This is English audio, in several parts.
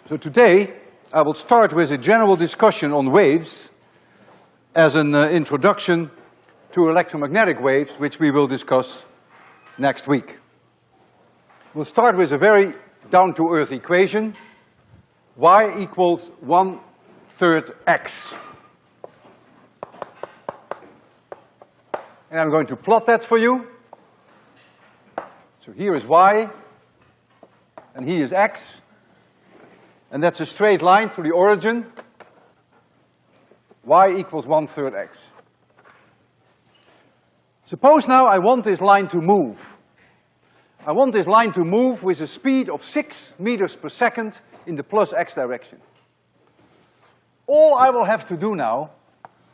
So today, I will start with a general discussion on waves as an introduction to electromagnetic waves, which we will discuss next week. We'll start with a very down-to-earth equation, y equals 1/3 x. And I'm going to plot that for you. So here is y, and here is x. And that's a straight line through the origin. Y equals 1/3 x. Suppose now I want this line to move. I want this line to move with a speed of 6 meters per second in the plus x direction. All I will have to do now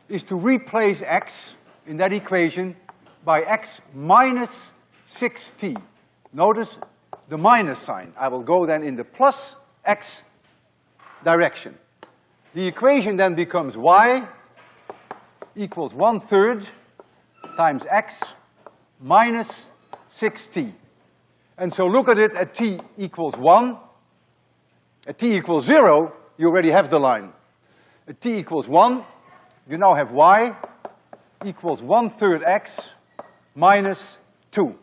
is to replace x in that equation by x minus 6t. Notice the minus sign. I will go then in the plus x direction. The equation then becomes y equals 1/3 times x minus 6t. And so look at it at t equals 1. At t equals 0, you already have the line. At t equals 1, you now have y equals 1/3 x minus 2.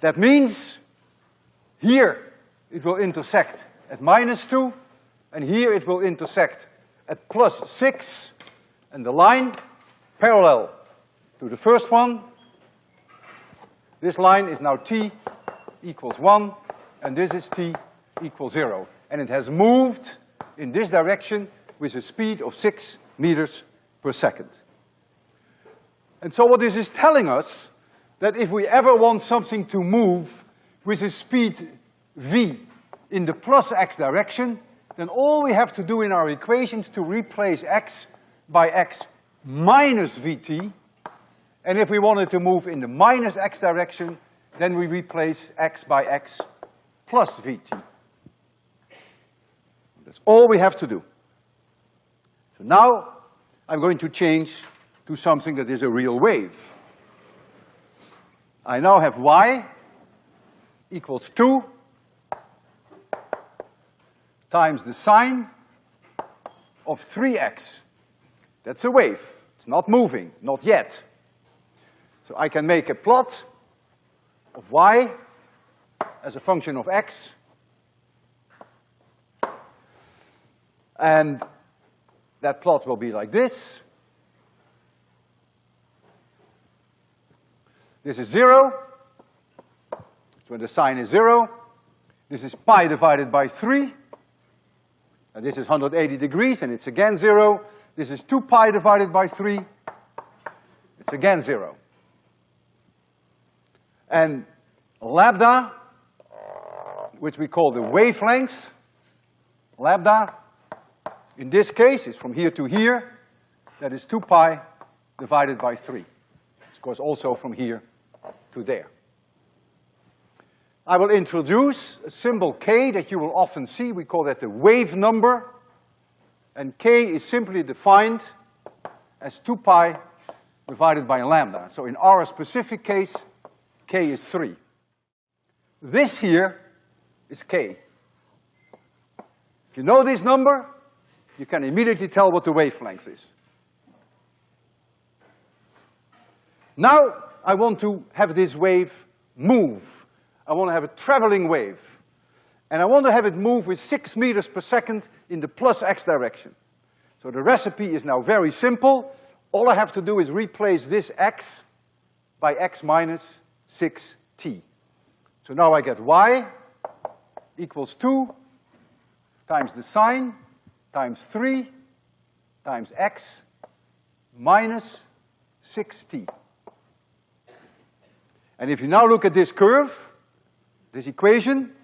That means here it will intersect at minus 2, and here it will intersect at plus 6, and the line parallel to the first one, this line is now t equals 1, and this is t equals 0. And it has moved in this direction with a speed of 6 meters per second. And so what this is telling us, that if we ever want something to move with a speed v in the plus x direction, then all we have to do in our equations to replace x by x minus vt. And if we wanted to move in the minus x direction, then we replace x by x plus vt. That's all we have to do. So now I'm going to change to something that is a real wave. I now have y equals 2 times the sine of 3x. That's a wave. It's not moving, not yet. So I can make a plot of y as a function of x, and that plot will be like this. This is 0, so when the sine is 0. This is pi divided by 3, and this is 180 degrees, and it's again 0. This is 2 pi divided by 3, it's again 0. And lambda, which we call the wavelength, lambda, in this case, is from here to here. That is 2 pi divided by 3. It goes also from here to there. I will introduce a symbol k that you will often see. We call that the wave number. And k is simply defined as 2 pi divided by lambda. So in our specific case, k is 3. This here is k. If you know this number, you can immediately tell what the wavelength is. Now I want to have this wave move. I want to have a traveling wave. And I want to have it move with 6 meters per second in the plus x direction. So the recipe is now very simple. All I have to do is replace this x by x minus 6t. So now I get y equals 2 times the sine times 3 times x minus 6t. And if you now look at this curve, this equation,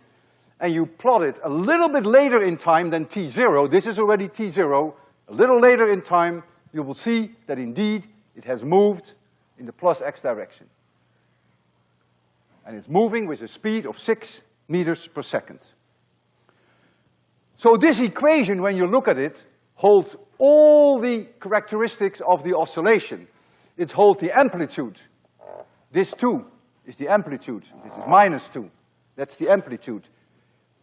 and you plot it a little bit later in time than t0, this is already t0, a little later in time, you will see that indeed it has moved in the plus x direction. And it's moving with a speed of 6 meters per second. So this equation, when you look at it, holds all the characteristics of the oscillation. It holds the amplitude. This 2 is the amplitude. This is minus 2. That's the amplitude.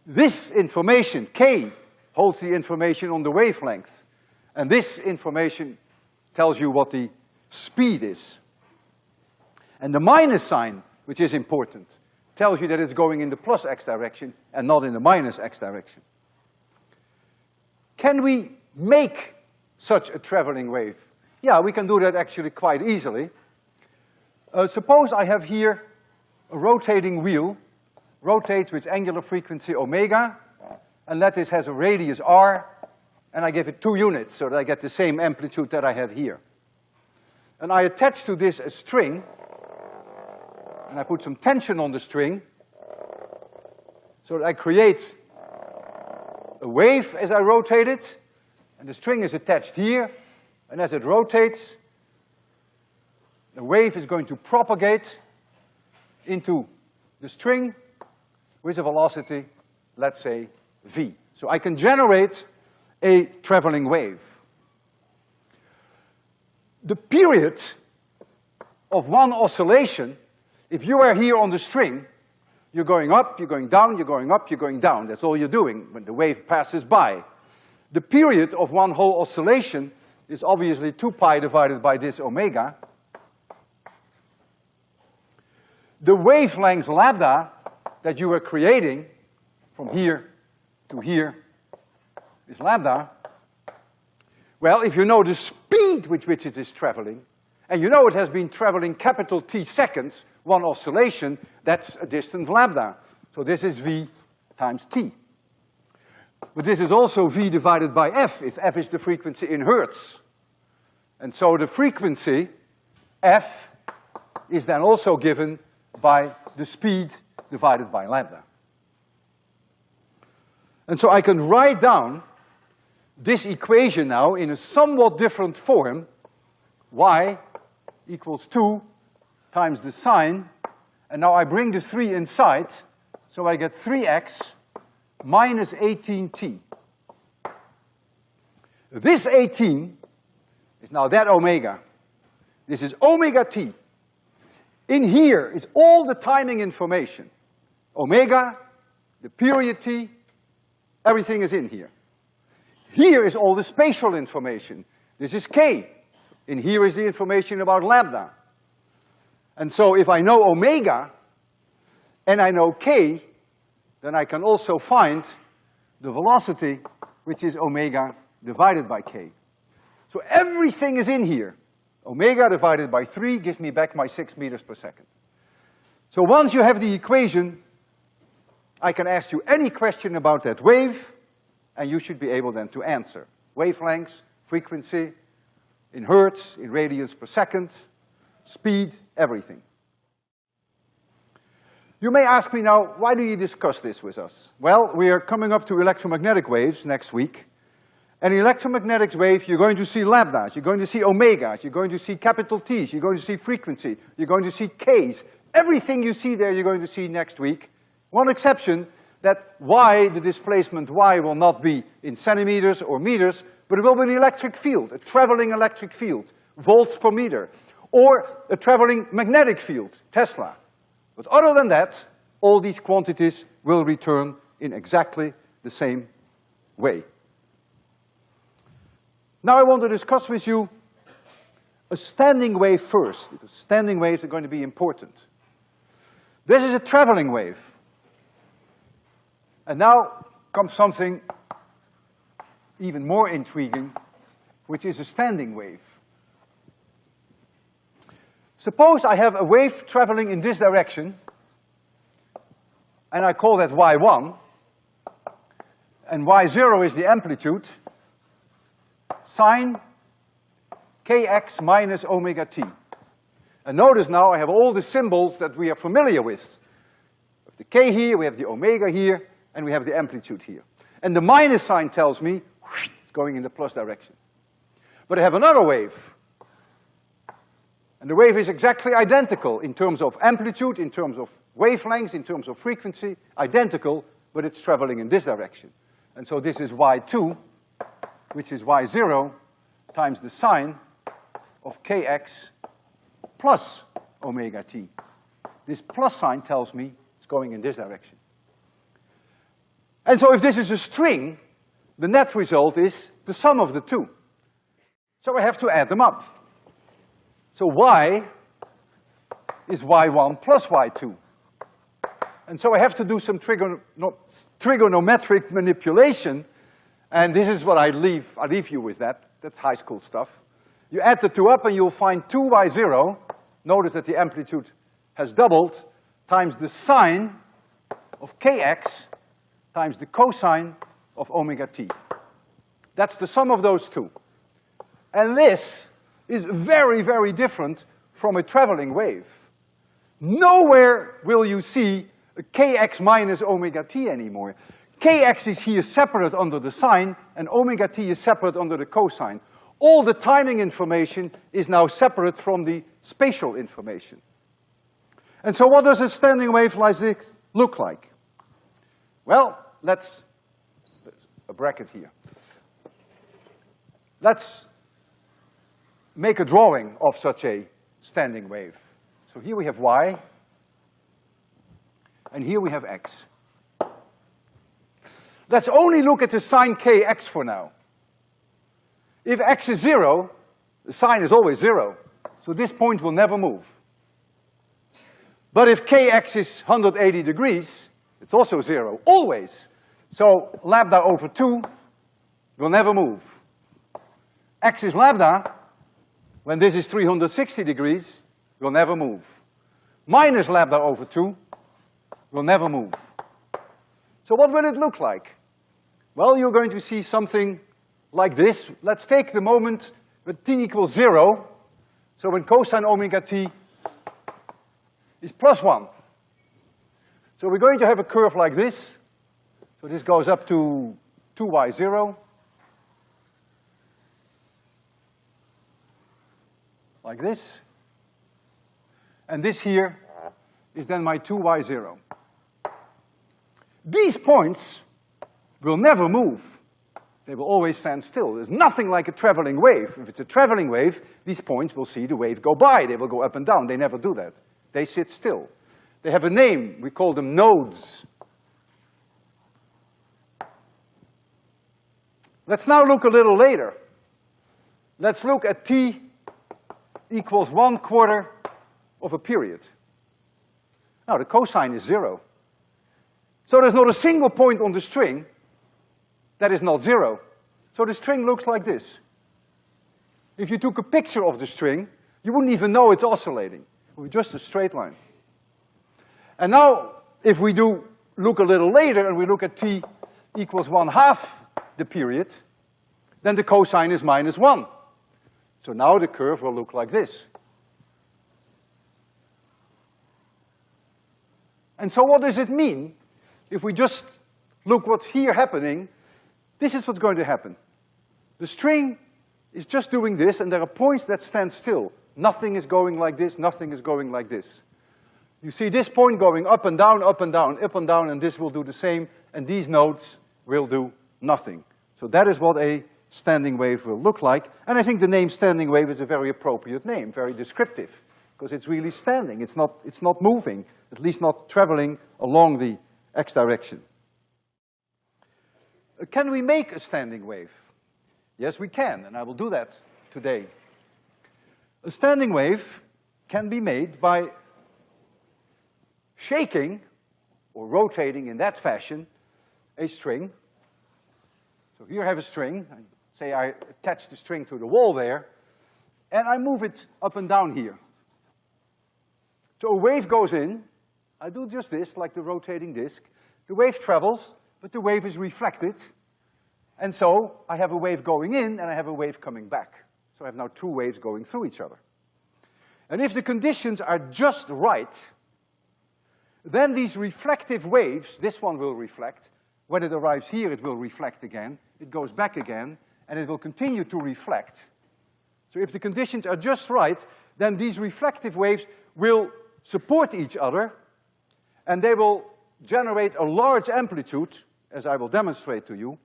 This information, k, holds the information on the wavelength. And this information tells you what the speed is. And the minus sign, which is important, tells you that it's going in the plus x direction and not in the minus x direction. Can we make such a traveling wave? Yeah, we can do that actually quite easily. Suppose I have here a rotating wheel, rotates with angular frequency omega, and let this has a radius r, and I give it 2 units so that I get the same amplitude that I have here. And I attach to this a string, and I put some tension on the string, so that I create a wave as I rotate it, and the string is attached here, and as it rotates, the wave is going to propagate into the string with a velocity, let's say, v. So I can generate a traveling wave. The period of one oscillation, if you are here on the string, you're going up, you're going down, you're going up, you're going down. That's all you're doing when the wave passes by. The period of one whole oscillation is obviously 2 pi divided by this omega. The wavelength lambda that you are creating from here to here is lambda. Well, if you know the speed with which it is traveling, and you know it has been traveling capital T seconds, one oscillation, that's a distance lambda. So this is v times t. But this is also v divided by f, if f is the frequency in hertz. And so the frequency, f, is then also given by the speed divided by lambda. And so I can write down this equation now in a somewhat different form. Y equals 2 times the sine, and now I bring the 3 inside, so I get 3x minus 18t. This 18 is now that omega. This is omega t. In here is all the timing information. Omega, the period t, everything is in here. Here is all the spatial information. This is k. In here is the information about lambda. And so if I know omega and I know k, then I can also find the velocity, which is omega divided by k. So everything is in here. Omega divided by 3 gives me back my 6 meters per second. So once you have the equation, I can ask you any question about that wave, and you should be able then to answer. Wavelengths, frequency, in hertz, in radians per second, speed, everything. You may ask me now, why do you discuss this with us? Well, we are coming up to electromagnetic waves next week. And in electromagnetic waves, you're going to see lambdas, you're going to see omegas, you're going to see capital T's, you're going to see frequency, you're going to see K's. Everything you see there, you're going to see next week. One exception, that y, the displacement y, will not be in centimeters or meters, but it will be an electric field, a traveling electric field, volts per meter, or a traveling magnetic field, Tesla. But other than that, all these quantities will return in exactly the same way. Now I want to discuss with you a standing wave first, because standing waves are going to be important. This is a traveling wave. And now comes something even more intriguing, which is a standing wave. Suppose I have a wave traveling in this direction, and I call that y1, and y0 is the amplitude, sine kx minus omega t. And notice now I have all the symbols that we are familiar with. We have the k here, we have the omega here, and we have the amplitude here. And the minus sign tells me going in the plus direction. But I have another wave. And the wave is exactly identical in terms of amplitude, in terms of wavelength, in terms of frequency, identical, but it's traveling in this direction. And so this is y2, which is y0 times the sine of kx plus omega t. This plus sign tells me it's going in this direction. And so if this is a string, the net result is the sum of the two. So I have to add them up. So y is y1 plus y2. And so I have to do some trigonometric manipulation, and this is what I leave you with that. That's high school stuff. You add the two up and you'll find 2y0, notice that the amplitude has doubled, times the sine of kx times the cosine of omega t. That's the sum of those two. And this is very, very different from a traveling wave. Nowhere will you see a kx minus omega t anymore. Kx is here separate under the sine, and omega t is separate under the cosine. All the timing information is now separate from the spatial information. And so what does a standing wave like this look like? Well, let's, a bracket here. Let's make a drawing of such a standing wave. So here we have y, and here we have x. Let's only look at the sine kx for now. If x is 0, the sine is always 0, so this point will never move. But if kx is 180 degrees, it's also 0, always. So lambda over 2 will never move. X is lambda, when this is 360 degrees, will never move. Minus lambda over 2 will never move. So what will it look like? Well, you're going to see something like this. Let's take the moment when t equals 0, so when cosine omega t is plus 1. So we're going to have a curve like this. So this goes up to 2y0. Like this. And this here is then my 2y0. These points will never move. They will always stand still. There's nothing like a traveling wave. If it's a traveling wave, these points will see the wave go by. They will go up and down. They never do that. They sit still. They have a name. We call them nodes. Let's now look a little later. Let's look at t equals 1/4 of a period. Now, the cosine is 0. So there's not a single point on the string that is not 0. So the string looks like this. If you took a picture of the string, you wouldn't even know it's oscillating. It would be just a straight line. And now, if we do look a little later and we look at t equals 1/2 the period, then the cosine is -1. So now the curve will look like this. And so what does it mean? If we just look what's here happening, this is what's going to happen. The string is just doing this, and there are points that stand still. Nothing is going like this, nothing is going like this. You see this point going up and down, up and down, up and down, and this will do the same, and these nodes will do nothing. So that is what a standing wave will look like, and I think the name standing wave is a very appropriate name, very descriptive, because it's really standing, it's not moving, at least not traveling along the x direction. Can we make a standing wave? Yes, we can, and I will do that today. A standing wave can be made by shaking or rotating in that fashion a string. So here I have a string. Say I attach the string to the wall there, and I move it up and down here. So a wave goes in. I do just this, like the rotating disk. The wave travels, but the wave is reflected. And so I have a wave going in, and I have a wave coming back. So I have now two waves going through each other. And if the conditions are just right, then these reflective waves, this one will reflect. When it arrives here, it will reflect again. It goes back again, and it will continue to reflect. So if the conditions are just right, then these reflective waves will support each other, and they will generate a large amplitude, as I will demonstrate to you.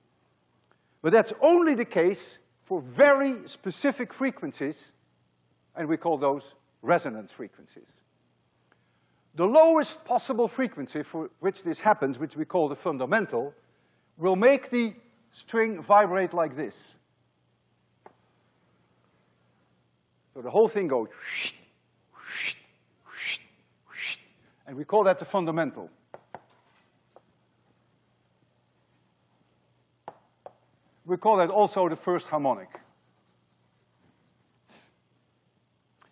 But that's only the case for very specific frequencies, and we call those resonance frequencies. The lowest possible frequency for which this happens, which we call the fundamental, will make the string vibrate like this. So the whole thing goes whoosh, whoosh, whoosh, whoosh, and we call that the fundamental. We call that also the first harmonic.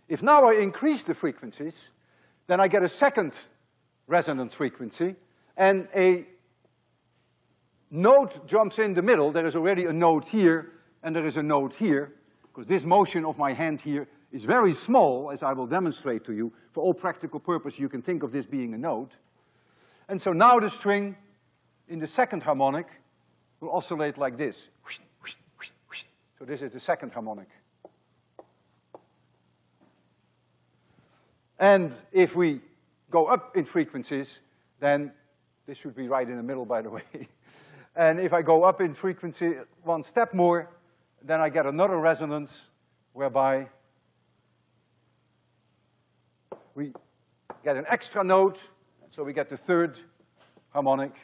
If now I increase the frequencies, then I get a second resonance frequency, and a note jumps in the middle. There is already a note here, and there is a note here, because this motion of my hand here is very small, as I will demonstrate to you. For all practical purpose, you can think of this being a note. And so now the string in the second harmonic will oscillate like this. So this is the second harmonic. And if we go up in frequencies, then this should be right in the middle, by the way. And if I go up in frequency one step more, then I get another resonance whereby we get an extra note, so we get the third harmonic.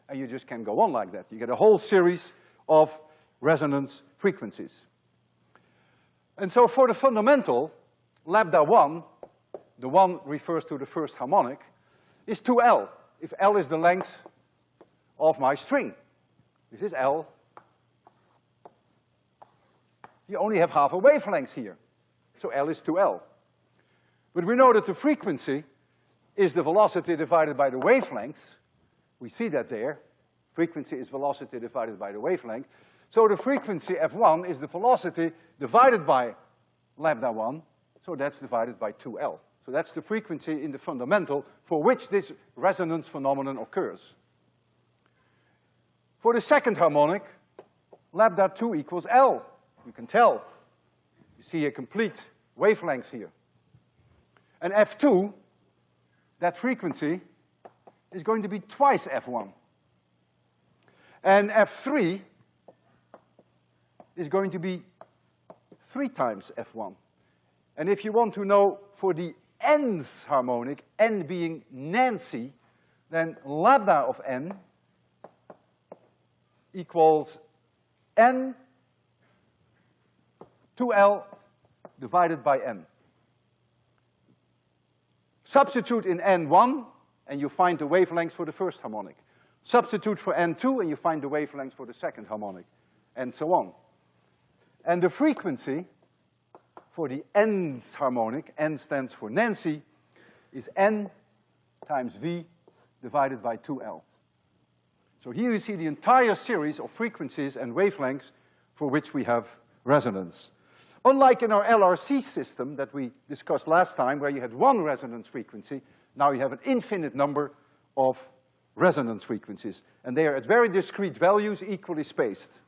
And you just can go on like that. You get a whole series of resonance frequencies. And so for the fundamental, lambda 1, the 1 refers to the first harmonic, is 2L, if L is the length of my string. This is L. You only have half a wavelength here, so L is 2L. But we know that the frequency is the velocity divided by the wavelength. We see that there. Frequency is velocity divided by the wavelength. So the frequency F1 is the velocity divided by lambda 1, so that's divided by 2L. So that's the frequency in the fundamental for which this resonance phenomenon occurs. For the second harmonic, lambda 2 equals L. You can tell. You see a complete wavelength here. And F2, that frequency, is going to be twice F1. And F3 is going to be 3 times F1. And if you want to know for the nth harmonic, n being Nancy, then lambda of n equals n 2L divided by n. Substitute in n1, and you find the wavelength for the first harmonic. Substitute for n2, and you find the wavelength for the second harmonic, and so on. And the frequency for the nth harmonic, n stands for Nancy, is n times v divided by 2L. So here you see the entire series of frequencies and wavelengths for which we have resonance. Unlike in our LRC system that we discussed last time, where you had one resonance frequency, now you have an infinite number of resonance frequencies, and they are at very discrete values, equally spaced.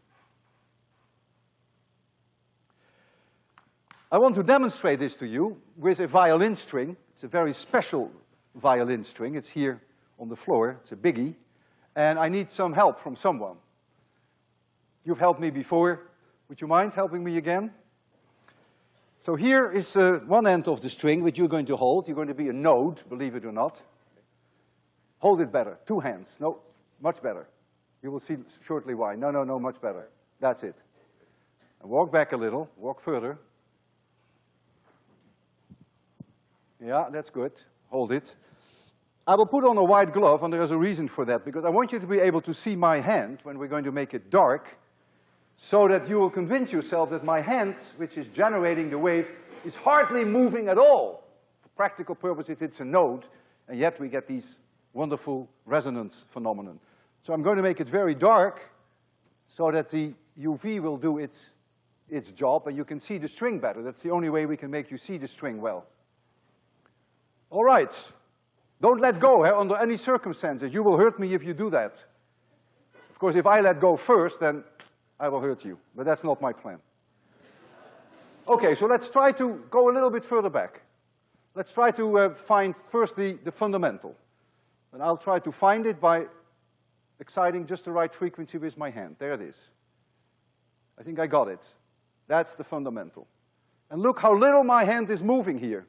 I want to demonstrate this to you with a violin string. It's a very special violin string. It's here on the floor. It's a biggie. And I need some help from someone. You've helped me before. Would you mind helping me again? So here is one end of the string which you're going to hold. You're going to be a node, believe it or not. Hold it better. 2 hands. No, much better. You will see shortly why. No, no, no, much better. That's it. And walk back a little. Walk further. Yeah, that's good. Hold it. I will put on a white glove, and there is a reason for that, because I want you to be able to see my hand when we're going to make it dark, so that you will convince yourself that my hand, which is generating the wave, is hardly moving at all. For practical purposes, it's a node, and yet we get these wonderful resonance phenomenon. So I'm going to make it very dark, so that the UV will do its job, and you can see the string better. That's the only way we can make you see the string well. All right. Don't let go, under any circumstances. You will hurt me if you do that. Of course, if I let go first, then I will hurt you, but that's not my plan. Okay, so let's try to go a little bit further back. Let's try to find first the fundamental. And I'll try to find it by exciting just the right frequency with my hand. There it is. I think I got it. That's the fundamental. And look how little my hand is moving here.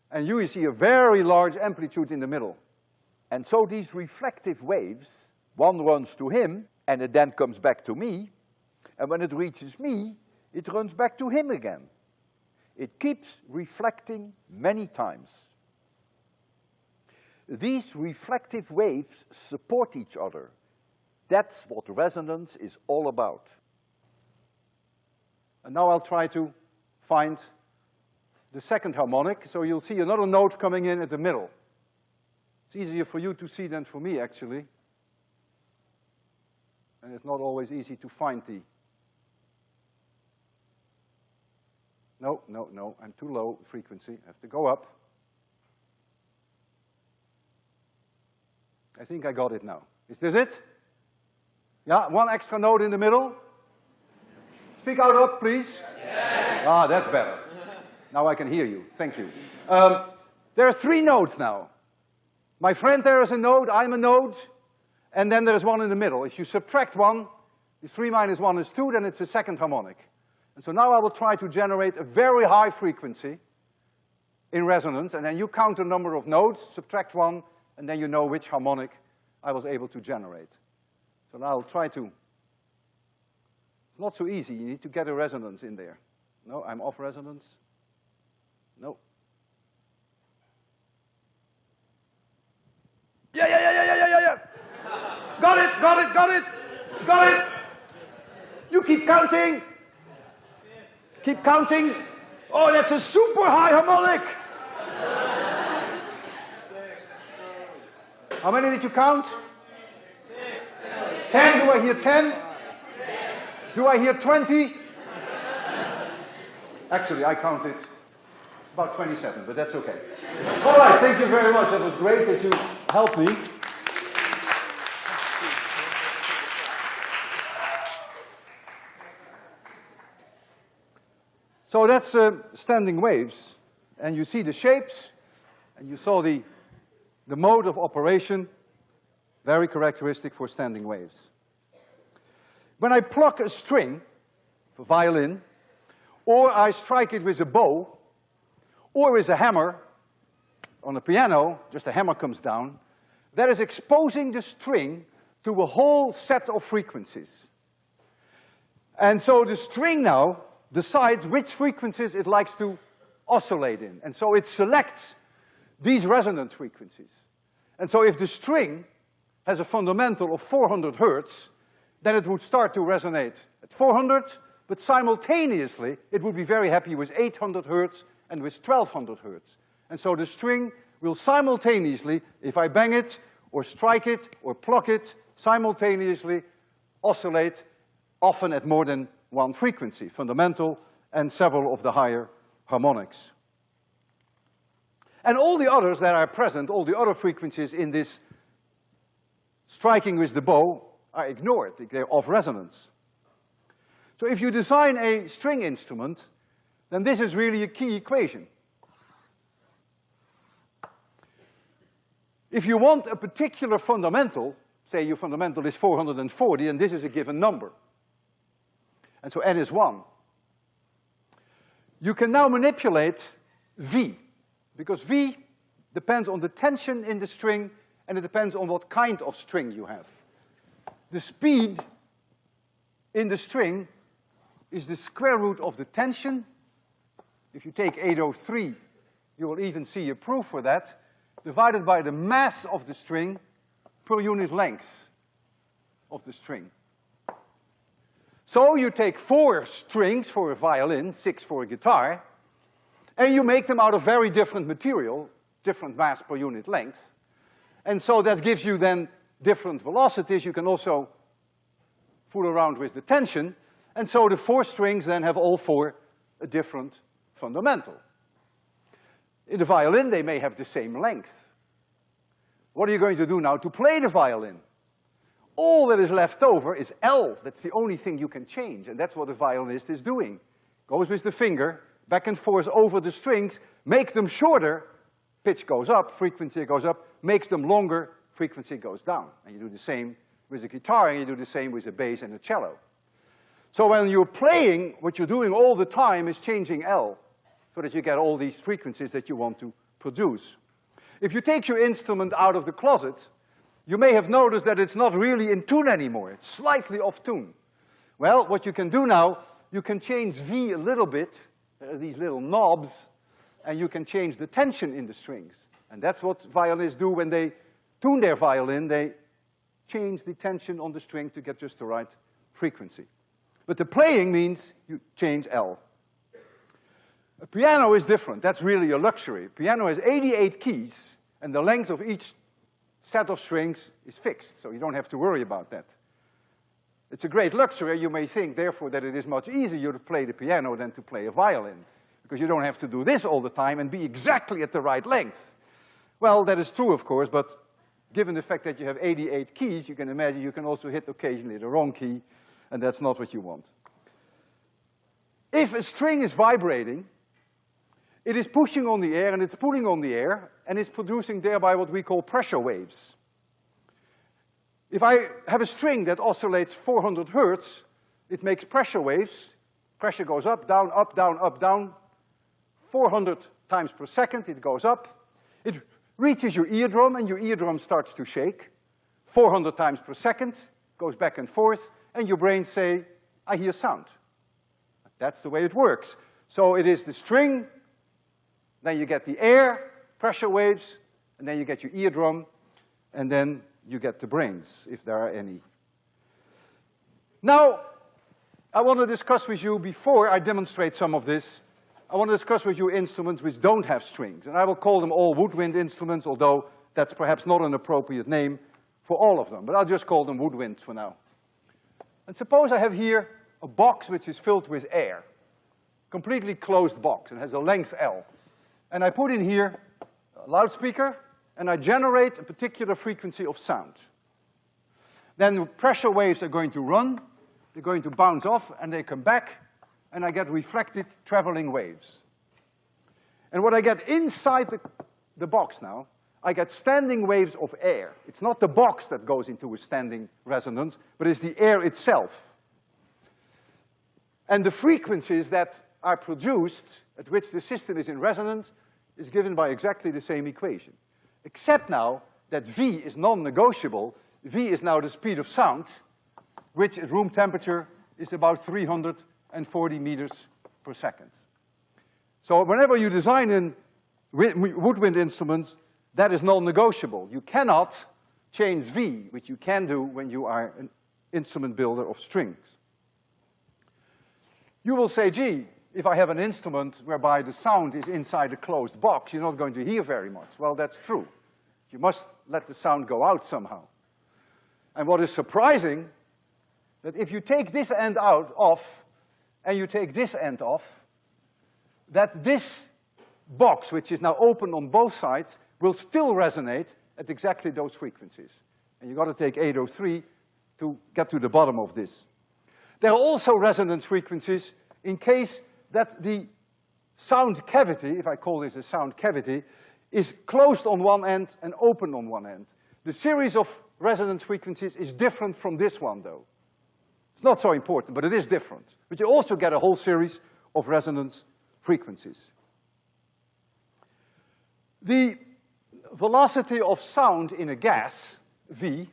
And you see a very large amplitude in the middle. And so these reflective waves One runs to him, and it then comes back to me, and when it reaches me, it runs back to him again. It keeps reflecting many times. These reflective waves support each other. That's what resonance is all about. And now I'll try to find the second harmonic, so you'll see another note coming in at the middle. It's easier for you to see than for me, actually. And it's not always easy to find the... No, no, no, I'm too low frequency, I have to go up. I think I got it now. Is this it? Yeah, one extra note in the middle. Speak out up, please. Yes. Ah, that's better. Now I can hear you, thank you. There are three notes now. My friend there is a note, I'm a note, and then there's one in the middle. If you subtract one, the 3 minus 1 is 2, then it's a second harmonic. And so now I will try to generate a very high frequency in resonance, and then you count the number of notes, subtract one, and then you know which harmonic I was able to generate. So now I'll try to, it's not so easy, you need to get a resonance in there. No, I'm off resonance. No. Yeah. Got it, got it, got it, got it. You keep counting. Keep counting. Oh, that's a super high harmonic. How many did you count? 10, do I hear 10? Do I hear 20? Actually, I counted about 27, but that's okay. All right, thank you very much. That was great that you helped me. So that's standing waves, and you see the shapes, and you saw the mode of operation, very characteristic for standing waves. When I pluck a string for violin, or I strike it with a bow, or with a hammer on a piano, just a hammer comes down, that is exposing the string to a whole set of frequencies. And so the string now decides which frequencies it likes to oscillate in. And so it selects these resonant frequencies. And so if the string has a fundamental of 400 hertz, then it would start to resonate at 400, but simultaneously it would be very happy with 800 hertz and with 1200 hertz. And so the string will simultaneously, if I bang it, or strike it, or pluck it, simultaneously oscillate, often at more than one frequency, fundamental and several of the higher harmonics. And all the others that are present, all the other frequencies in this striking with the bow are ignored, they're off resonance. So if you design a string instrument, then this is really a key equation. If you want a particular fundamental, say your fundamental is 440, and this is a given number, and so n is 1, you can now manipulate V, because V depends on the tension in the string, and it depends on what kind of string you have. The speed in the string is the square root of the tension. If you take 803, you will even see a proof for that, divided by the mass of the string per unit length of the string. So you take 4 strings for a violin, 6 for a guitar, and you make them out of very different material, different mass per unit length. And so that gives you then different velocities. You can also fool around with the tension. And so the 4 strings then have all 4 a different fundamental. In the violin, they may have the same length. What are you going to do now to play the violin? All that is left over is L. That's the only thing you can change, and that's what the violinist is doing. Goes with the finger, back and forth over the strings, make them shorter, pitch goes up, frequency goes up, makes them longer, frequency goes down. And you do the same with a guitar, and you do the same with a bass and a cello. So when you're playing, what you're doing all the time is changing L, so that you get all these frequencies that you want to produce. If you take your instrument out of the closet, you may have noticed that it's not really in tune anymore. It's slightly off tune. Well, what you can do now, you can change V a little bit. There are these little knobs, and you can change the tension in the strings. And that's what violinists do when they tune their violin. They change the tension on the string to get just the right frequency. But the playing means you change L. A piano is different. That's really a luxury. A piano has 88 keys, and the length of each set of strings is fixed, so you don't have to worry about that. It's a great luxury. You may think, therefore, that it is much easier to play the piano than to play a violin, because you don't have to do this all the time and be exactly at the right length. Well, that is true, of course, but given the fact that you have 88 keys, you can imagine you can also hit occasionally the wrong key, and that's not what you want. If a string is vibrating, it is pushing on the air, and it's pulling on the air, and it's producing thereby what we call pressure waves. If I have a string that oscillates 400 hertz, it makes pressure waves. Pressure goes up, down, up, down, up, down. 400 times per second, it goes up. It reaches your eardrum, and your eardrum starts to shake. 400 times per second, goes back and forth, and your brain say, I hear sound. That's the way it works. So it is the string, then you get the air, pressure waves, and then you get your eardrum, and then you get the brains, if there are any. Now, I want to discuss with you, before I demonstrate some of this, I want to discuss with you instruments which don't have strings. And I will call them all woodwind instruments, although that's perhaps not an appropriate name for all of them. But I'll just call them woodwind for now. And suppose I have here a box which is filled with air. Completely closed box. It has a length L. And I put in here a loudspeaker, and I generate a particular frequency of sound. Then the pressure waves are going to run, they're going to bounce off, and they come back, and I get reflected traveling waves. And what I get inside the box now, I get standing waves of air. It's not the box that goes into a standing resonance, but it's the air itself. And the frequencies that are produced, at which the system is in resonance, is given by exactly the same equation. Except now that V is non-negotiable. V is now the speed of sound, which at room temperature is about 340 meters per second. So whenever you design in woodwind instruments, that is non-negotiable. You cannot change V, which you can do when you are an instrument builder of strings. You will say, gee, if I have an instrument whereby the sound is inside a closed box, you're not going to hear very much. Well, that's true. You must let the sound go out somehow. And what is surprising, that if you take this end off, and you take this end off, that this box, which is now open on both sides, will still resonate at exactly those frequencies. And you've got to take 803 to get to the bottom of this. There are also resonance frequencies in case that the sound cavity, if I call this a sound cavity, is closed on one end and open on one end. The series of resonance frequencies is different from this one, though. It's not so important, but it is different. But you also get a whole series of resonance frequencies. The velocity of sound in a gas, V,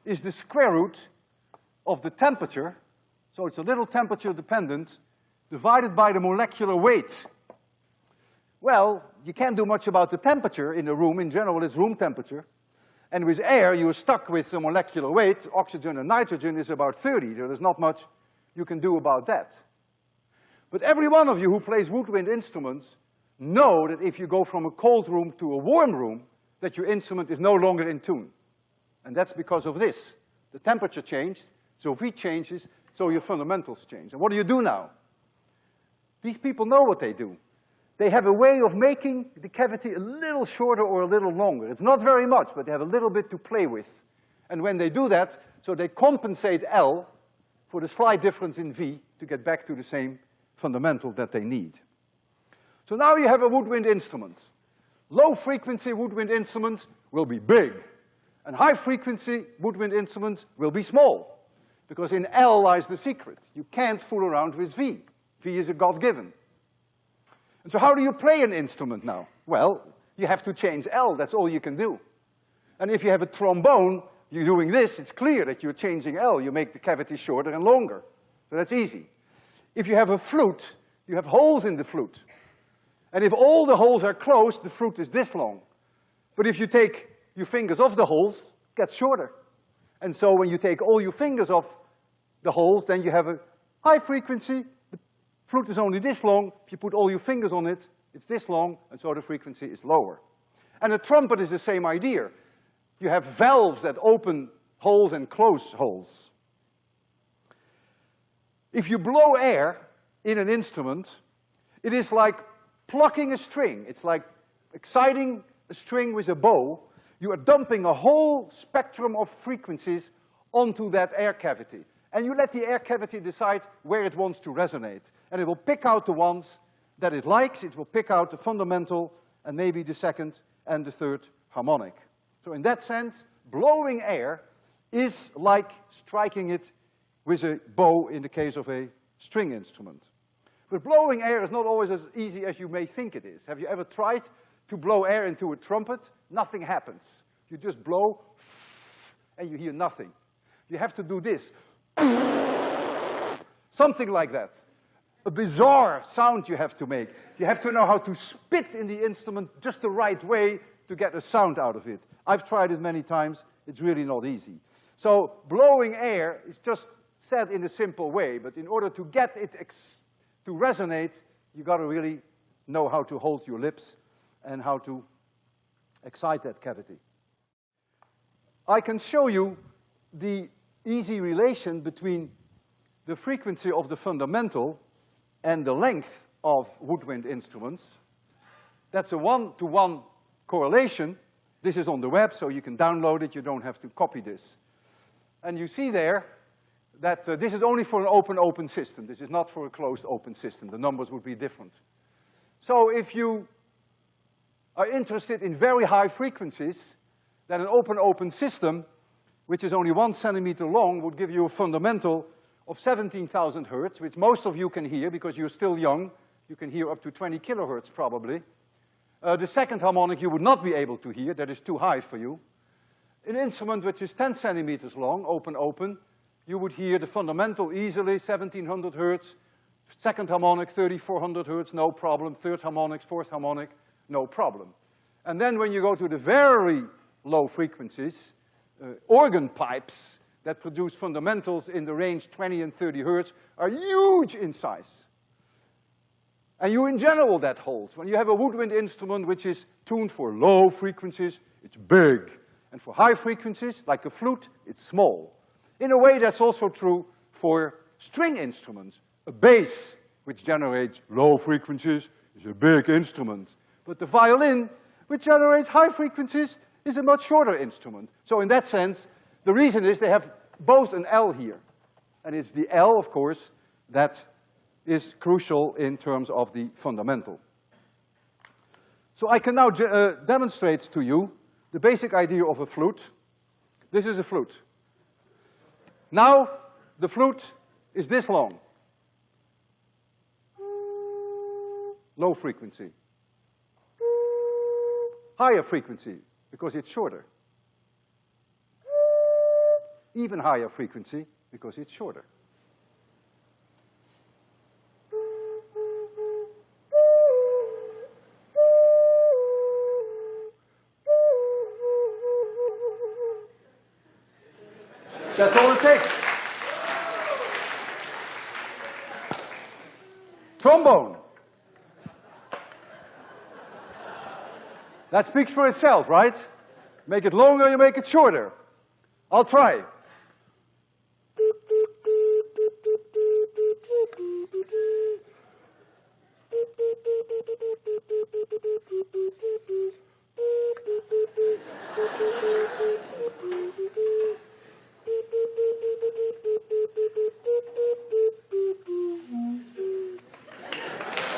is the square root of the temperature, so it's a little temperature dependent, divided by the molecular weight. Well, you can't do much about the temperature in a room. In general, it's room temperature. And with air, you're stuck with the molecular weight. Oxygen and nitrogen is about 30. There's not much you can do about that. But every one of you who plays woodwind instruments know that if you go from a cold room to a warm room, that your instrument is no longer in tune. And that's because of this. The temperature changed, so V changes, so your fundamentals change. And what do you do now? These people know what they do. They have a way of making the cavity a little shorter or a little longer. It's not very much, but they have a little bit to play with. And when they do that, so they compensate L for the slight difference in V to get back to the same fundamental that they need. So now you have a woodwind instrument. Low-frequency woodwind instruments will be big, and high-frequency woodwind instruments will be small, because in L lies the secret. You can't fool around with V. V is a God-given. And so how do you play an instrument now? Well, you have to change L, that's all you can do. And if you have a trombone, you're doing this, it's clear that you're changing L. You make the cavity shorter and longer. So that's easy. If you have a flute, you have holes in the flute. And if all the holes are closed, the flute is this long. But if you take your fingers off the holes, it gets shorter. And so when you take all your fingers off the holes, then you have a high frequency. The flute is only this long. If you put all your fingers on it, it's this long, and so the frequency is lower. And a trumpet is the same idea. You have valves that open holes and close holes. If you blow air in an instrument, it is like plucking a string. It's like exciting a string with a bow. You are dumping a whole spectrum of frequencies onto that air cavity. And you let the air cavity decide where it wants to resonate. And it will pick out the ones that it likes. It will pick out the fundamental and maybe the second and the third harmonic. So in that sense, blowing air is like striking it with a bow in the case of a string instrument. But blowing air is not always as easy as you may think it is. Have you ever tried to blow air into a trumpet? Nothing happens. You just blow and you hear nothing. You have to do this. Something like that. A bizarre sound you have to make. You have to know how to spit in the instrument just the right way to get a sound out of it. I've tried it many times. It's really not easy. So blowing air is just said in a simple way, but in order to get it to resonate, you gotta really know how to hold your lips and how to excite that cavity. I can show you the easy relation between the frequency of the fundamental and the length of woodwind instruments. That's a one-to-one correlation. This is on the web, so you can download it. You don't have to copy this. And you see there that this is only for an open system. This is not for a closed open system. The numbers would be different. So if you are interested in very high frequencies, then an open system, which is only 1 centimeter long, would give you a fundamental of 17,000 hertz, which most of you can hear because you're still young. You can hear up to 20 kilohertz probably. The second harmonic you would not be able to hear. That is too high for you. An instrument which is 10 centimeters long, open, you would hear the fundamental easily, 1700 hertz. Second harmonic, 3400 hertz, no problem. Third harmonic, fourth harmonic, no problem. And then when you go to the very low frequencies, organ pipes that produce fundamentals in the range 20 and 30 hertz are huge in size. And you in general that holds. When you have a woodwind instrument which is tuned for low frequencies, it's big. And for high frequencies, like a flute, it's small. In a way, that's also true for string instruments. A bass, which generates low frequencies, is a big instrument. But the violin, which generates high frequencies, is a much shorter instrument. So in that sense, the reason is they have both an L here. And it's the L, of course, that is crucial in terms of the fundamental. So I can now demonstrate to you the basic idea of a flute. This is a flute. Now, the flute is this long. Low frequency. Higher frequency, because it's shorter. Even higher frequency, because it's shorter. That's all it takes. Trombone. That speaks for itself, right? Make it longer, you make it shorter. I'll try.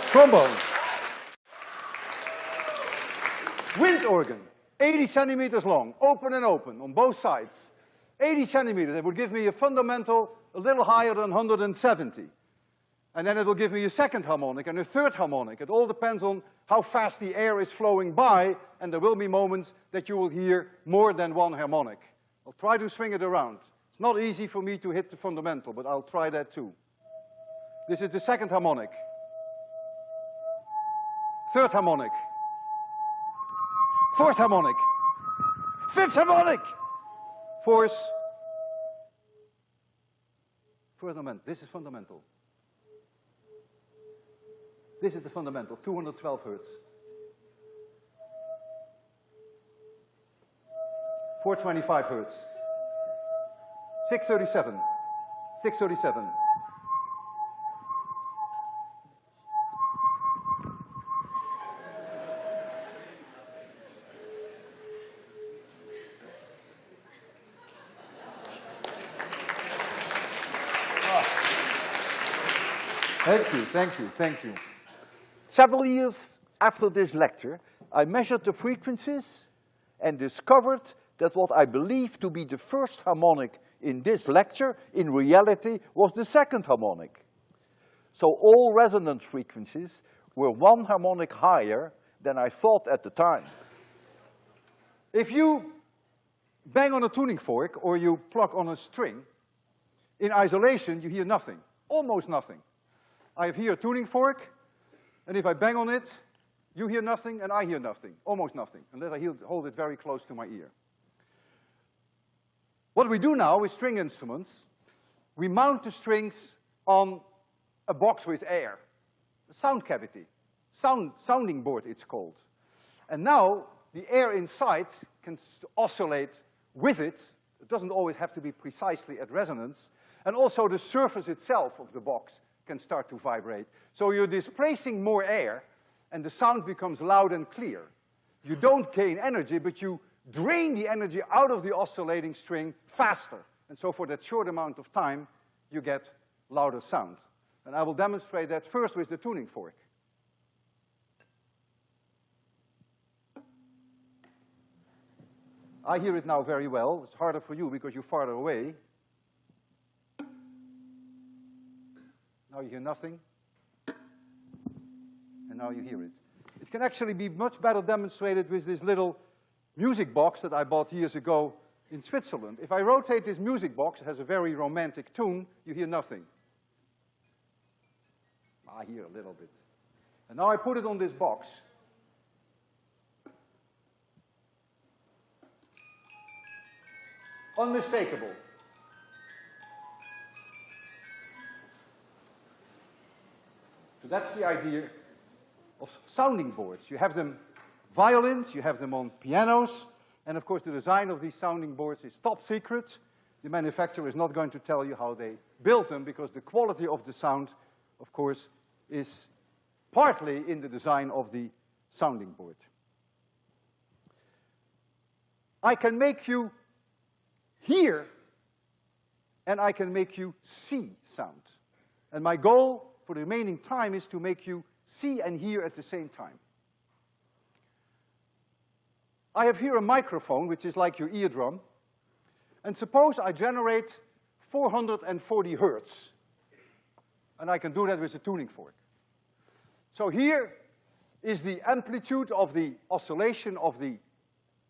Trombone. Wind organ, 80 centimeters long, open and open on both sides. 80 centimeters, that would give me a fundamental a little higher than 170. And then it will give me a second harmonic and a third harmonic. It all depends on how fast the air is flowing by, and there will be moments that you will hear more than one harmonic. I'll try to swing it around. It's not easy for me to hit the fundamental, but I'll try that too. This is the second harmonic. Third harmonic. Fourth harmonic. Fifth harmonic. Fourth. Fundamental. This is fundamental. This is the fundamental, 212 hertz. 425 hertz. 637. 637. Thank you, thank you, thank you. Several years after this lecture, I measured the frequencies and discovered that what I believed to be the first harmonic in this lecture, in reality, was the second harmonic. So all resonance frequencies were one harmonic higher than I thought at the time. If you bang on a tuning fork or you pluck on a string, in isolation you hear nothing, almost nothing. I have here a tuning fork, and if I bang on it, you hear nothing and I hear nothing, almost nothing, unless I hold it very close to my ear. What we do now with string instruments, we mount the strings on a box with air, a sound cavity, sounding board it's called. And now the air inside can oscillate with it. It doesn't always have to be precisely at resonance. And also the surface itself of the box can start to vibrate. So you're displacing more air, and the sound becomes loud and clear. You don't gain energy, but you drain the energy out of the oscillating string faster. And so for that short amount of time, you get louder sound. And I will demonstrate that first with the tuning fork. I hear it now very well. It's harder for you because you're farther away. Now you hear nothing, and now you hear it. It can actually be much better demonstrated with this little music box that I bought years ago in Switzerland. If I rotate this music box, it has a very romantic tune, you hear nothing. I hear a little bit. And now I put it on this box. Unmistakable. So that's the idea of sounding boards. You have them violins, you have them on pianos, and of course the design of these sounding boards is top secret. The manufacturer is not going to tell you how they built them because the quality of the sound, of course, is partly in the design of the sounding board. I can make you hear and I can make you see sound. And my goal for the remaining time is to make you see and hear at the same time. I have here a microphone, which is like your eardrum. And suppose I generate 440 hertz. And I can do that with a tuning fork. So here is the amplitude of the oscillation of the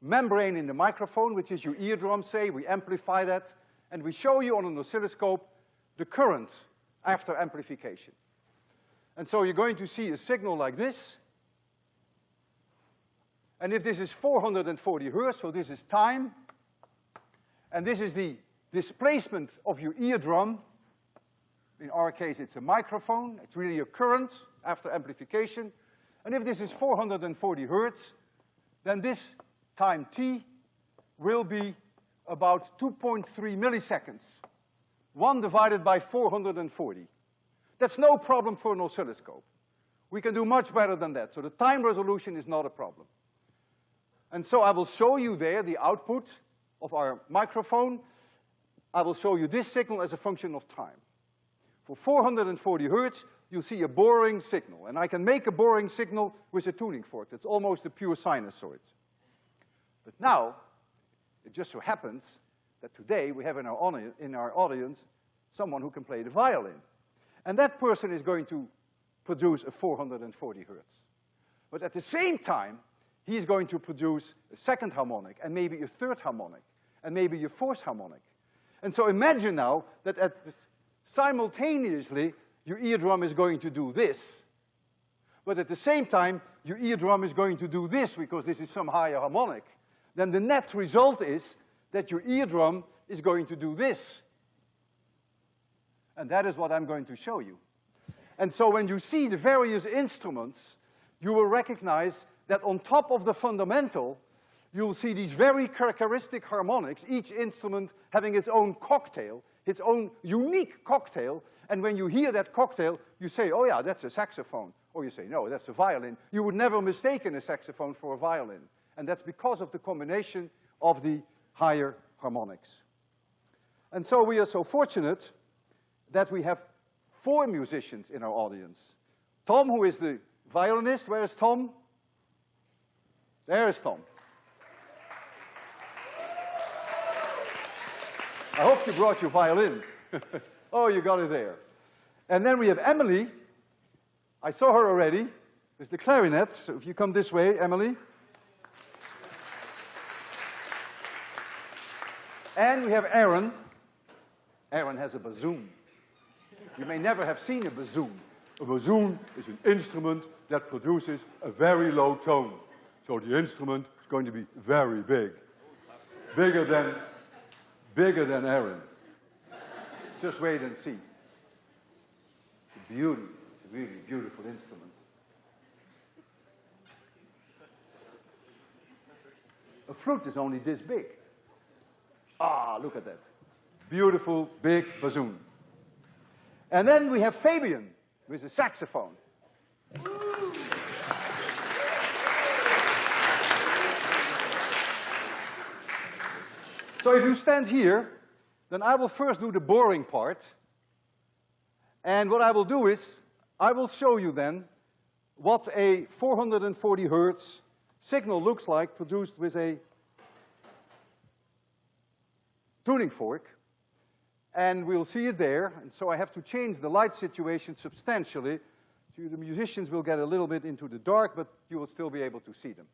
membrane in the microphone, which is your eardrum, say. We amplify that, and we show you on an oscilloscope the current after amplification. And so you're going to see a signal like this. And if this is 440 hertz, so this is time, and this is the displacement of your eardrum. In our case, it's a microphone. It's really a current after amplification. And if this is 440 hertz, then this time t will be about 2.3 milliseconds. 1 divided by 440. That's no problem for an oscilloscope. We can do much better than that. So the time resolution is not a problem. And so I will show you there the output of our microphone. I will show you this signal as a function of time. For 440 hertz, you'll see a boring signal. And I can make a boring signal with a tuning fork. That's almost a pure sinusoid. But now, it just so happens that today we have in our audience someone who can play the violin. And that person is going to produce a 440 hertz. But at the same time, he's going to produce a second harmonic, and maybe a third harmonic, and maybe a fourth harmonic. And so imagine now that simultaneously, your eardrum is going to do this, but at the same time, your eardrum is going to do this because this is some higher harmonic. Then the net result is that your eardrum is going to do this. And that is what I'm going to show you. And so when you see the various instruments, you will recognize that on top of the fundamental, you'll see these very characteristic harmonics, each instrument having its own cocktail, its own unique cocktail, and when you hear that cocktail, you say, oh yeah, that's a saxophone. Or you say, no, that's a violin. You would never mistake a saxophone for a violin. And that's because of the combination of the higher harmonics. And so we are so fortunate that we have 4 musicians in our audience. Tom, who is the violinist, where is Tom? There is Tom. I hope you brought your violin. Oh, you got it there. And then we have Emily. I saw her already. There's the clarinet. So if you come this way, Emily. And we have Aaron. Aaron has a bassoon. You may never have seen a bassoon. A bassoon is an instrument that produces a very low tone. So the instrument is going to be very big. Bigger than Aaron. Just wait and see. It's a beauty. It's a really beautiful instrument. A flute is only this big. Ah, look at that. Beautiful, big bassoon. And then we have Fabian with a saxophone. So if you stand here, then I will first do the boring part. And what I will do is, I will show you then what a 440 hertz signal looks like produced with a tuning fork. And we'll see it there. And so I have to change the light situation substantially. So the musicians will get a little bit into the dark, but you will still be able to see them.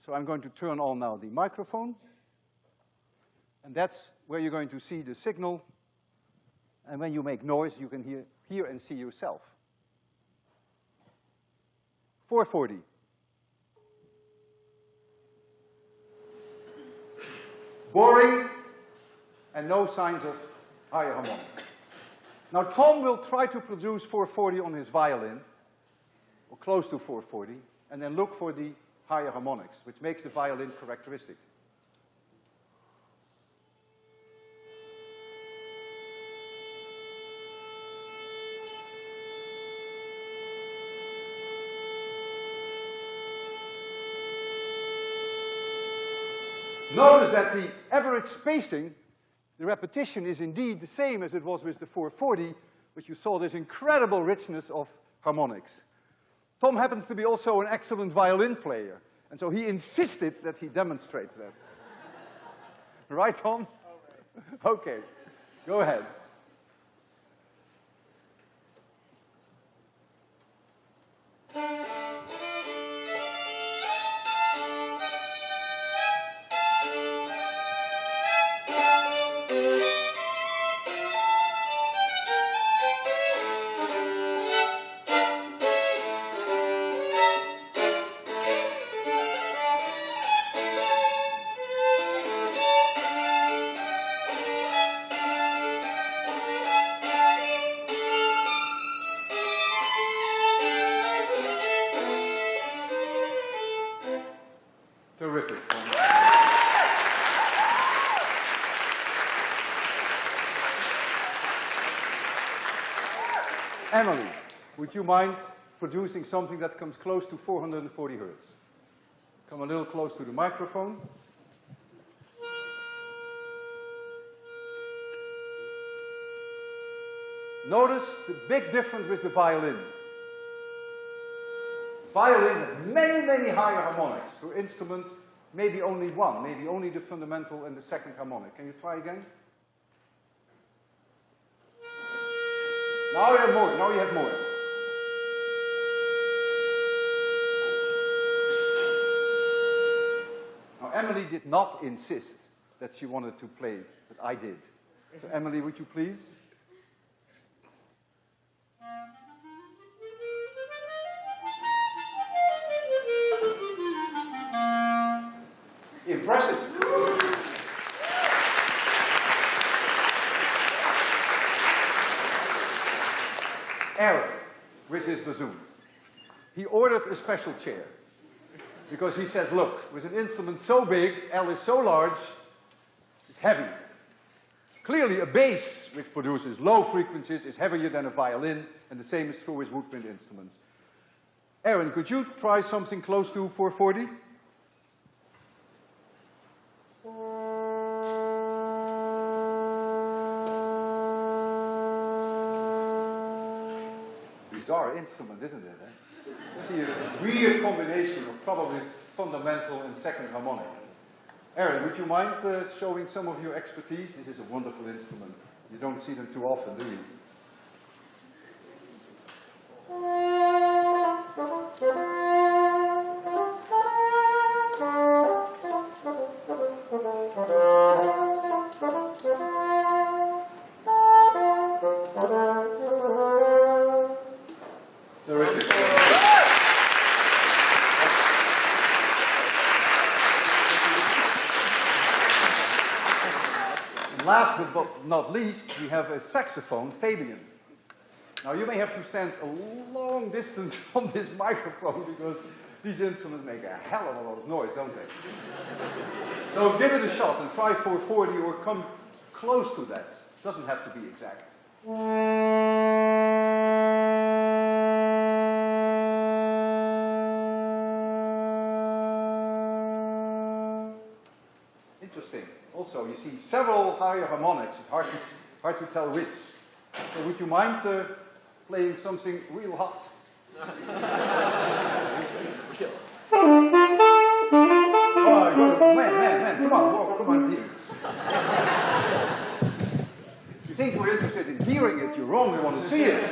So I'm going to turn on now the microphone. And that's where you're going to see the signal. And when you make noise, you can hear and see yourself. 440. Boring, and no signs of higher harmonics. Now Tom will try to produce 440 on his violin, or close to 440, and then look for the higher harmonics, which makes the violin characteristic. Notice that the average spacing, the repetition, is indeed the same as it was with the 440, but you saw this incredible richness of harmonics. Tom happens to be also an excellent violin player, and so he insisted that he demonstrates that. Right, Tom? Okay, go ahead. Terrific. Emily, would you mind producing something that comes close to 440 hertz? Come a little close to the microphone. Notice the big difference with the violin. Violin has many, many higher harmonics. For instrument, maybe only one, maybe only the fundamental and the second harmonic. Can you try again? Now you have more, now you have more. Now Emily did not insist that she wanted to play, but I did. So Emily, would you please? Impressive. Aaron, with his bassoon, he ordered a special chair. Because he says, look, with an instrument so big, L is so large, it's heavy. Clearly a bass, which produces low frequencies, is heavier than a violin, and the same is true with woodwind instruments. Aaron, could you try something close to 440? Bizarre instrument, isn't it? Eh? See a weird combination of probably fundamental and second harmonic. Aaron, would you mind showing some of your expertise? This is a wonderful instrument. You don't see them too often, do you? Last but not least, we have a saxophone, Fabian. Now you may have to stand a long distance from this microphone because these instruments make a hell of a lot of noise, don't they? So give it a shot and try 440 or come close to that. It doesn't have to be exact. Interesting. Also, you see several higher harmonics. It's hard to tell which. So would you mind playing something real hot? Oh, good. Man, come on here. If you think we're interested in hearing it, you're wrong. We want to see it.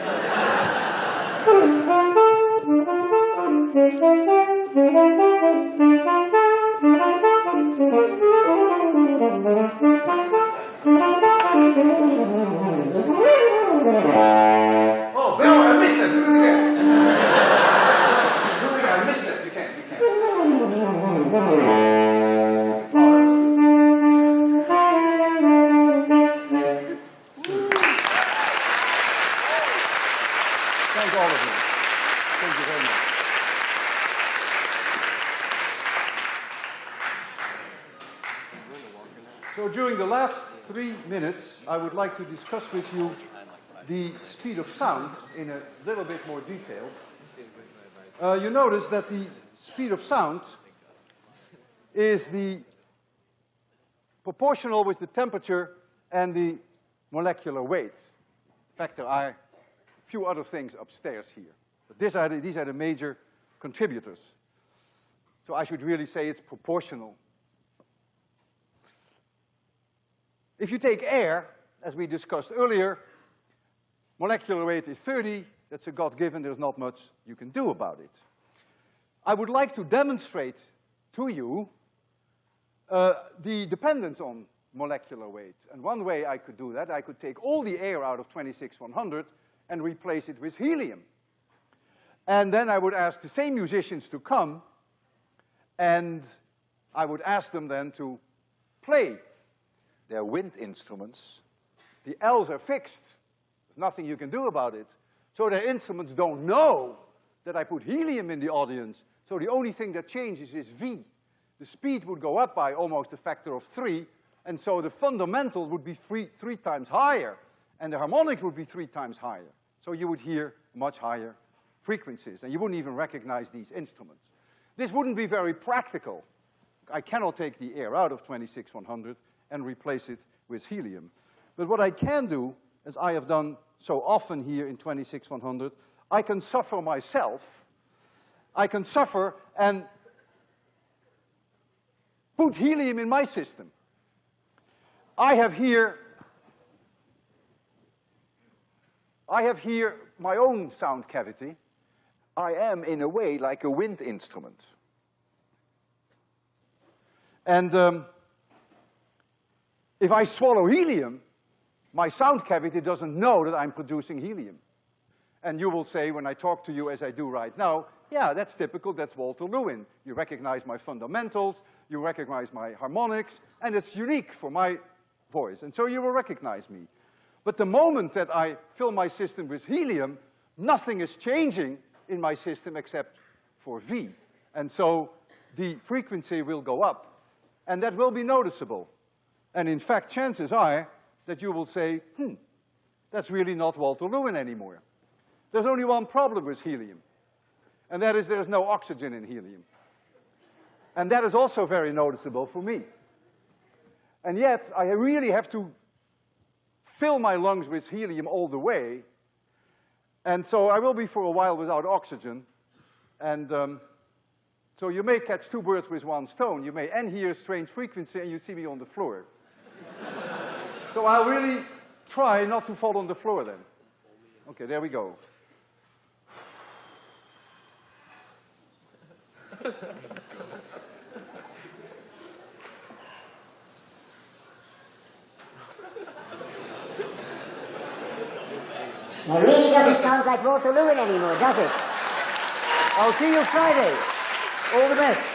Oh, Bella, I missed it. Do it again. I missed it. You can't. Thank all of you. Thank you very much. So during the last 3 minutes, I would like to discuss with you the speed of sound in a little bit more detail. You notice that the speed of sound is proportional with the temperature and the molecular weight. In fact, there are a few other things upstairs here. But these are the major contributors. So I should really say it's proportional. If you take air, as we discussed earlier, molecular weight is 30. That's a God-given. There's not much you can do about it. I would like to demonstrate to you the dependence on molecular weight. And one way I could do that, I could take all the air out of 26100 and replace it with helium. And then I would ask the same musicians to come, and I would ask them then to play their wind instruments. The L's are fixed. There's nothing you can do about it. So their instruments don't know that I put helium in the audience. So the only thing that changes is V. The speed would go up by almost a factor of 3, and so the fundamental would be three times higher, and the harmonics would be 3 times higher. So you would hear much higher frequencies, and you wouldn't even recognize these instruments. This wouldn't be very practical. I cannot take the air out of 26100 and replace it with helium. But what I can do, as I have done so often here in 26100, I can suffer myself. I can suffer and put helium in my system. I have here I have here my own sound cavity. I am, in a way, like a wind instrument. And if I swallow helium, my sound cavity doesn't know that I'm producing helium. And you will say, when I talk to you as I do right now, yeah, that's typical, that's Walter Lewin. You recognize my fundamentals, you recognize my harmonics, and it's unique for my voice, and so you will recognize me. But the moment that I fill my system with helium, nothing is changing in my system except for V. And so the frequency will go up, and that will be noticeable. And in fact, chances are that you will say, that's really not Walter Lewin anymore. There's only one problem with helium, and that is there's no oxygen in helium. And that is also very noticeable for me. And yet, I really have to fill my lungs with helium all the way, and so I will be for a while without oxygen, and so you may catch two birds with one stone. You may hear a strange frequency and you see me on the floor. So I'll really try not to fall on the floor then. Okay, there we go. It really doesn't sound like Walter Lewin anymore, does it? I'll see you Friday. All the best.